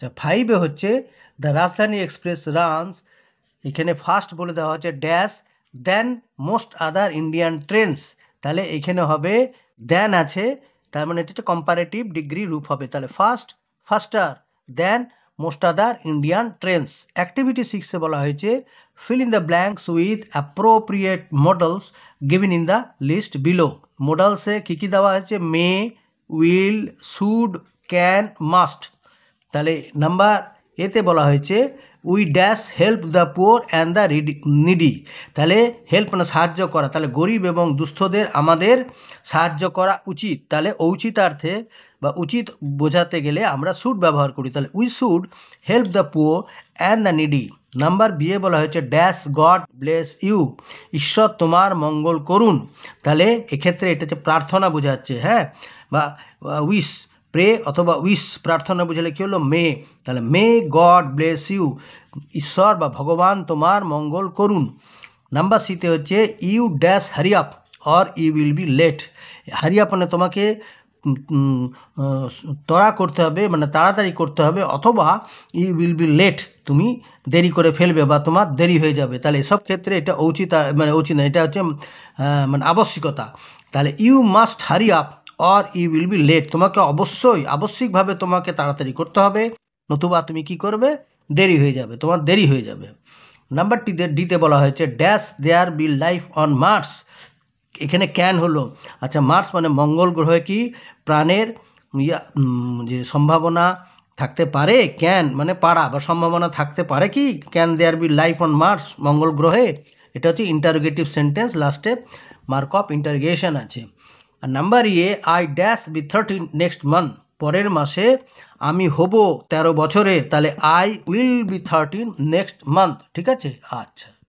আচ্ছা, 5 এ হচ্ছে দ্য রাজধানী এক্সপ্রেস রানস, এখানে ফার্স্ট বলে দেওয়া হচ্ছে ড্যাশ দেন মোস্ট আদার ইন্ডিয়ান ট্রেনস, তাহলে এখানে হবে দেন আছে, তার মানে এটা একটা কম্পারেটিভ ডিগ্রি রূপ হবে, তাহলে faster than most other Indian trains. Activity 6-এ বলা হয়েছে fill in the blanks with appropriate modals given in the list below. মডেলসে কী কী দেওয়া হয়েছে? May, will, should, can, must. তাহলে নাম্বার এতে বলা হয়েছে we dash help the poor and the needy, তাহলে হেল্প মানে সাহায্য করা, তাহলে গরিব এবং দুস্থদের আমাদের সাহায্য করা উচিত, তাহলে ঔচিতার্থে বা উচিত বোঝাতে গেলে আমরা শুড ব্যবহার করি, তাহলে we should help the poor and the needy. Number বিয়ে বলা হয়েছে ড্যাশ গড ব্লেস ইউ, ঈশ্বর তোমার মঙ্গল করুন, তাহলে এক্ষেত্রে এটা হচ্ছে প্রার্থনা বোঝাচ্ছে, হ্যাঁ, বা উইশ প্রে অথবা উইশ প্রার্থনা বুঝালে কী হলো? মে, তাহলে মে গড ব্লেস ইউ, ঈশ্বর বা ভগবান তোমার মঙ্গল করুন। নাম্বার সিতে হচ্ছে you dash hurry up or you will be late, hurry up মানে তোমাকে ত্বরা করতে হবে, মানে তাড়াতাড়ি করতে হবে, অথবা ইউ উইল বি লেট, তুমি দেরি করে ফেলবে বা তোমার দেরি হয়ে যাবে, তাহলে এসব ক্ষেত্রে এটা উচিত না, এটা হচ্ছে মানে আবশ্যিকতা, তাহলে you must hurry up or you will be late, তোমাকে আবশ্যিকভাবে তোমাকে তাড়াতাড়ি করতে হবে, নতুবা তুমি কি করবে? দেরি হয়ে যাবে, তোমার দেরি হয়ে যাবে। নাম্বার ডিতে বলা হয়েছে dash there be life on Mars, এখানে ক্যান হলো, আচ্ছা মার্স মানে মঙ্গল গ্রহে কি প্রাণের যে সম্ভাবনা থাকতে পারে? ক্যান মানে পারা বা সম্ভাবনা থাকতে পারে কি? Can there be life on Mars, মঙ্গল গ্রহে, এটা হচ্ছে ইন্টারোগেটিভ সেন্টেন্স, লাস্টে মার্ক অফ ইন্টারোগেশন আছে। আর number I dash be 30 next month, পরের মাসে আমি হব 13 বছরে, তাহলে I will be 13 next month, ঠিক আছে? আচ্ছা।